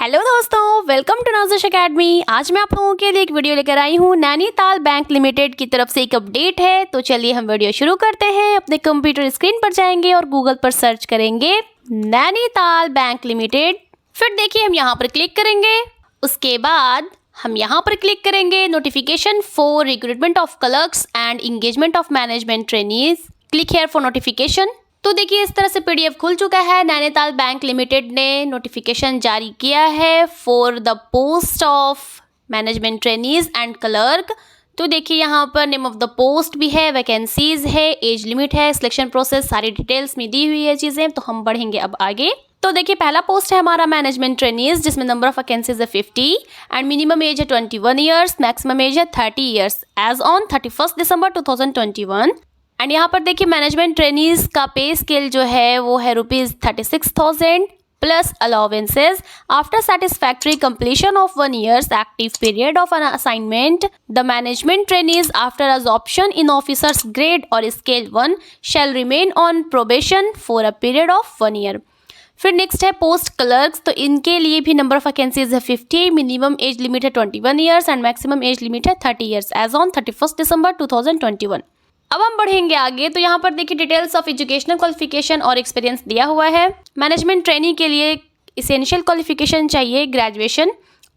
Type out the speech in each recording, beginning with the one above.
Hello दोस्तों, welcome to नाज़िश academy. आज मैं आप लोगों के लिए एक वीडियो लेकर आई हूँ। नैनीताल बैंक लिमिटेड की तरफ से एक अपडेट है। तो चलिए हम वीडियो शुरू करते हैं। अपने कंप्यूटर स्क्रीन पर जाएंगे और गूगल पर सर्च करेंगे नैनीताल बैंक लिमिटेड। फिर देखिए हम यहाँ पर क्लिक करेंगे। उसके बाद हम यहाँ पर क्लिक करेंगे notification for recruitment of clerks and engagement of management trainees. Click here for notification. तो देखिए इस तरह से पीडीएफ खुल चुका है। नैनीताल बैंक लिमिटेड ने नोटिफिकेशन जारी किया है for the post of management trainees and clerk. तो देखिए यहाँ पर नेम ऑफ द पोस्ट भी है, वैकेंसीज है, एज लिमिट है, सिलेक्शन प्रोसेस, सारी डिटेल्स में दी हुई है चीज़ें। तो हम बढ़ेंगे अब आगे। तो देखिए पहला पोस्ट है हमारा मैनेजमेंट ट्रेनीज, जिसमें नंबर ऑफ वैकेंसीज है 50 एंड मिनिमम एज है 21 ईयर्स, मैक्सिमम एज है 30 years age on 31 December 2021। And यहाँ पर देखिए मैनेजमेंट ट्रेनीज का पे स्केल जो है वो है ₹36,000 plus allowances after satisfactory completion of 1 year's active period of an assignment. The management trainees after absorption in officers grade और scale 1 shall remain on probation for a period of 1 year। फिर next है post clerks. तो इनके लिए भी number of vacancies है 50, minimum age limit है 21 years and maximum age limit है 30 ईयर्स एज ऑन 31 दिसंबर 2021। अब हम बढ़ेंगे आगे। तो यहाँ पर देखिए डिटेल्स ऑफ एजुकेशनल क्वालिफिकेशन और एक्सपीरियंस दिया हुआ है। मैनेजमेंट ट्रेनी के लिए इसेंशियल क्वालिफिकेशन चाहिए ग्रेजुएशन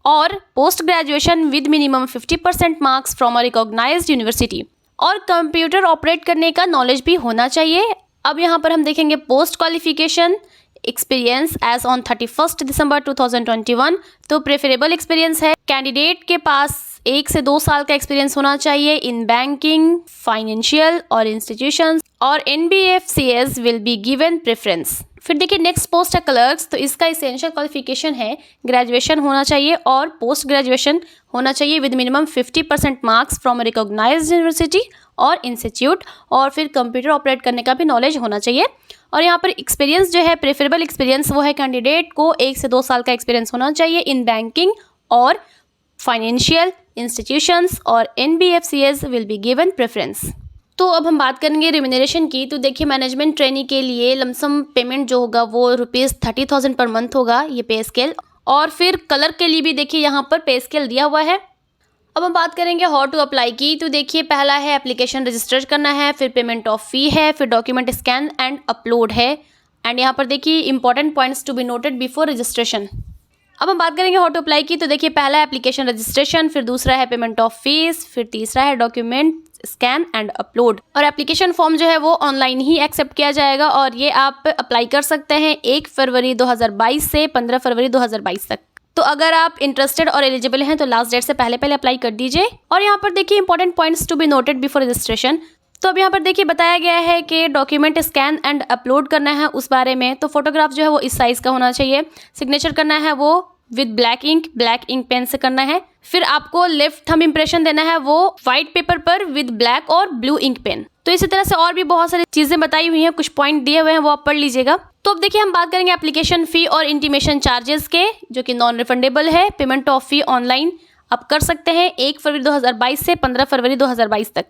और post graduation with minimum 50% marks from a recognised university, और कंप्यूटर ऑपरेट करने का नॉलेज भी होना चाहिए। अब यहाँ पर हम देखेंगे post qualification experience age on 31 December 2021। तो प्रेफरेबल एक्सपीरियंस है कैंडिडेट के पास 1 से 2 साल का एक्सपीरियंस होना चाहिए इन बैंकिंग, फाइनेंशियल और इंस्टीट्यूशंस, और NBFCS will be given preference. फिर देखिए नेक्स्ट पोस्ट है क्लर्क्स। तो इसका इसेंशियल क्वालिफिकेशन है ग्रेजुएशन होना चाहिए और पोस्ट ग्रेजुएशन होना चाहिए with minimum 50% marks from recognised university और इंस्टीट्यूट, और फिर कंप्यूटर ऑपरेट करने का भी नॉलेज होना चाहिए। और यहाँ पर एक्सपीरियंस जो है प्रेफरेबल एक्सपीरियंस वो है कैंडिडेट को 1 से 2 साल का एक्सपीरियंस होना चाहिए इन बैंकिंग और फाइनेंशियल इंस्टीट्यूशंस, और NBFCS will be given preference. तो अब हम बात करेंगे रिम्यूनरेशन की। तो देखिए मैनेजमेंट ट्रेनी के लिए लमसम पेमेंट जो होगा वो ₹30,000 पर मंथ होगा, ये पे स्केल। और फिर कलर के लिए भी देखिए यहाँ पर पे स्केल दिया हुआ है। अब हम बात करेंगे हाउ टू अप्लाई की। तो देखिए पहला है एप्लीकेशन रजिस्टर करना है, फिर पेमेंट ऑफ फी है, फिर डॉक्यूमेंट स्कैन एंड अपलोड है। एंड यहाँ पर देखिए important points to be noted before registration. अब हम बात करेंगे हाउ टू अप्लाई की। तो देखिए पहला है एप्लीकेशन रजिस्ट्रेशन, फिर दूसरा है पेमेंट ऑफ फीस, फिर तीसरा है डॉक्यूमेंट स्कैन एंड अपलोड। और एप्लीकेशन फॉर्म जो है वो ऑनलाइन ही एक्सेप्ट किया जाएगा, और ये आप अप्लाई कर सकते हैं 1 फरवरी 2022 से 15 फरवरी 2022 तक। तो अगर आप इंटरेस्टेड और एलिजिबल हैं तो लास्ट डेट से पहले अप्लाई कर दीजिए। और यहाँ पर देखिए important points to be noted before registration. तो अब यहाँ पर देखिए बताया गया है कि डॉक्यूमेंट स्कैन एंड अपलोड करना है उस बारे में। तो फोटोग्राफ जो है वो इस साइज़ का होना चाहिए। सिग्नेचर करना है वो विद ब्लैक इंक पेन से करना है। फिर आपको लेफ्ट थंब इंप्रेशन देना है वो व्हाइट पेपर पर विद ब्लैक और ब्लू इंक पेन। तो इसी तरह से और भी बहुत सारी चीज़ें बताई हुई हैं, कुछ पॉइंट दिए हुए हैं वो आप पढ़ लीजिएगा। तो अब देखिए हम बात करेंगे एप्लीकेशन फ़ी और इंटीमेशन चार्जेस के, जो कि नॉन रिफंडेबल है। पेमेंट ऑफ फी ऑनलाइन आप कर सकते हैं 1 फरवरी 2022 से 15 फरवरी 2022 तक,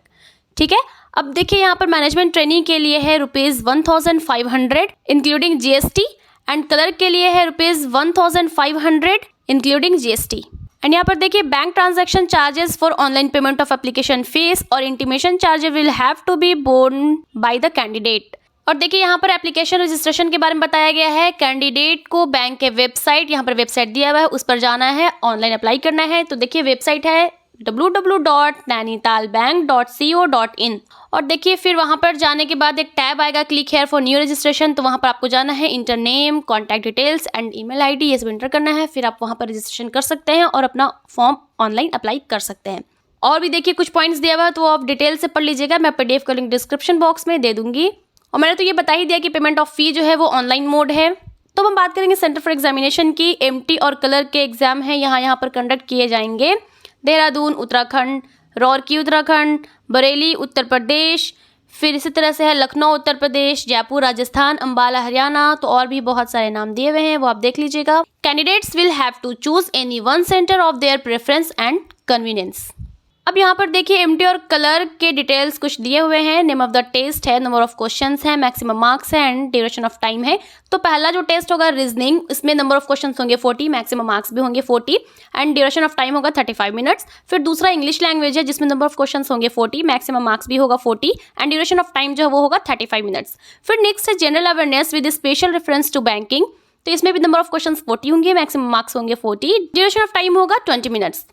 ठीक है। अब देखिए यहाँ पर मैनेजमेंट ट्रेनिंग के लिए है ₹1,500 इंक्लूडिंग GST, एंड क्लर्क के लिए है ₹1,500 इंक्लूडिंग GST। एंड यहाँ पर देखिए bank transaction charges for online payment of application fees और intimation charges will have to be borne by the candidate. और देखिए यहाँ पर एप्लीकेशन रजिस्ट्रेशन के बारे में बताया गया है। कैंडिडेट को बैंक के वेबसाइट, यहाँ पर वेबसाइट दिया हुआ है, उस पर जाना है, ऑनलाइन अप्लाई करना है। तो देखिए वेबसाइट है www.nainitalbank.co.in। और देखिए फिर वहाँ पर जाने के बाद एक टैब आएगा click here for new registration. तो वहाँ पर आपको जाना है, inter name, contact details and email ID ये सब इंटर करना है। फिर आप वहाँ पर रजिस्ट्रेशन कर सकते हैं और अपना फॉर्म ऑनलाइन अप्लाई कर सकते हैं। और भी देखिए कुछ पॉइंट्स दिया हुआ है तो आप डिटेल से पढ़ लीजिएगा। मैं PDF का लिंक डिस्क्रिप्शन बॉक्स में दे दूंगी। और मैंने तो ये बता ही दिया कि पेमेंट ऑफ फी जो है वो ऑनलाइन मोड है। तो हम बात करेंगे सेंटर फॉर एग्जामिनेशन की। MT और क्लर्क के एग्जाम हैं यहाँ पर कंडक्ट किए जाएंगे देहरादून उत्तराखंड, रुड़की उत्तराखंड, बरेली उत्तर प्रदेश, फिर इसी तरह से है लखनऊ उत्तर प्रदेश, जयपुर राजस्थान, अंबाला हरियाणा। तो और भी बहुत सारे नाम दिए हुए हैं वो आप देख लीजिएगा। Candidates will have to choose any one centre of their preference and convenience. अब यहाँ पर देखिए एमटी और कलर के डिटेल्स कुछ दिए हुए हैं। नेम ऑफ द टेस्ट है, नंबर ऑफ क्वेश्चंस है, मैक्सिमम मार्क्स है एंड ड्यूरेशन ऑफ टाइम है। तो पहला जो टेस्ट होगा रीजनिंग, इसमें नंबर ऑफ क्वेश्चंस होंगे 40, मैक्सिमम मार्क्स भी होंगे 40 एंड ड्यूरेशन ऑफ टाइम होगा 35 मिनट्स। फिर दूसरा इंग्लिश लैंग्वेज है जिसमें नंबर ऑफ क्वेश्चंस होंगे 40, मैक्सिमम मार्क्स भी होगा 40 एंड ड्यूरेशन ऑफ टाइम जो है वो होगा 35 मिनट्स। फिर नेक्स्ट है general awareness with special reference to banking, तो इसमें भी नंबर ऑफ क्वेश्चंस 40 होंगे, मैक्सिमम मार्क्स होंगे 40, ड्यूरेशन ऑफ टाइम होगा 20 मिनट्स।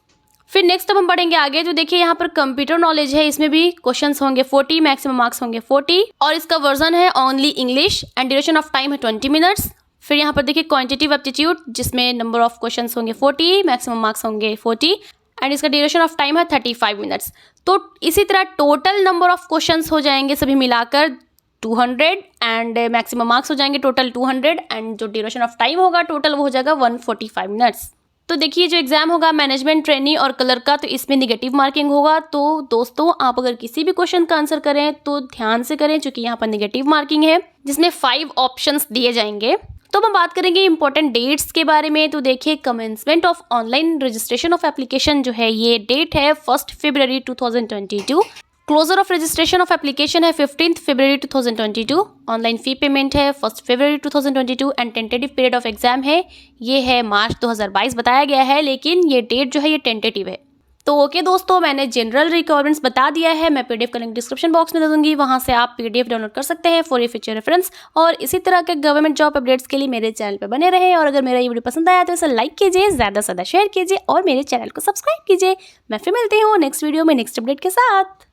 फिर नेक्स्ट अब हम बढ़ेंगे आगे, तो देखिए यहाँ पर कंप्यूटर नॉलेज है, इसमें भी क्वेश्चंस होंगे 40, मैक्सिमम मार्क्स होंगे 40 और इसका वर्जन है only English and duration of time है 20 मिनट्स। फिर यहाँ पर देखिए क्वांटिटेटिव एप्टीट्यूड जिसमें नंबर ऑफ क्वेश्चंस होंगे 40, मैक्सिमम मार्क्स होंगे 40 एंड इसका ड्यूरेशन ऑफ टाइम है 35 मिनट्स। तो इसी तरह टोटल नंबर ऑफ क्वेश्चंस हो जाएंगे सभी मिलाकर 200 एंड मैक्सिमम मार्क्स हो जाएंगे टोटल 200 एंड जो ड्यूरेशन ऑफ टाइम होगा टोटल वो हो जाएगा 145 मिनट्स। तो देखिए जो एग्जाम होगा मैनेजमेंट ट्रेनी और कलर का, तो इसमें निगेटिव मार्किंग होगा। तो दोस्तों आप अगर किसी भी क्वेश्चन का आंसर करें तो ध्यान से करें क्योंकि यहाँ पर निगेटिव मार्किंग है जिसमें 5 ऑप्शंस दिए जाएंगे। तो हम बात करेंगे इंपॉर्टेंट डेट्स के बारे में। तो देखिए commencement of online registration of application जो है ये डेट है 1 फरवरी 2022। Closure of registration of application है 15 फरवरी 2022। ऑनलाइन फी पेमेंट है 1 फरवरी 2022 and tentative period of exam है ये है मार्च 2022 बताया गया है, लेकिन ये डेट जो है ये टेंटेटिव है। तो ओके दोस्तों, मैंने जनरल रिक्वायरमेंट्स बता दिया है। मैं पीडीएफ का लिंक डिस्क्रिप्शन बॉक्स में दे दूंगी, वहां से आप पीडीएफ डाउनलोड कर सकते हैं फॉर योर फ्यूचर रेफरेंस। और इसी तरह के गवर्नमेंट जॉब अपडेट्स के लिए मेरे चैनल पर बने रहें। और अगर मेरा ये वीडियो पसंद आया तो इसे लाइक कीजिए, ज़्यादा से ज़्यादा शेयर कीजिए और मेरे चैनल को सब्सक्राइब कीजिए। मैं फिर मिलती हूँ नेक्स्ट वीडियो में नेक्स्ट अपडेट के साथ।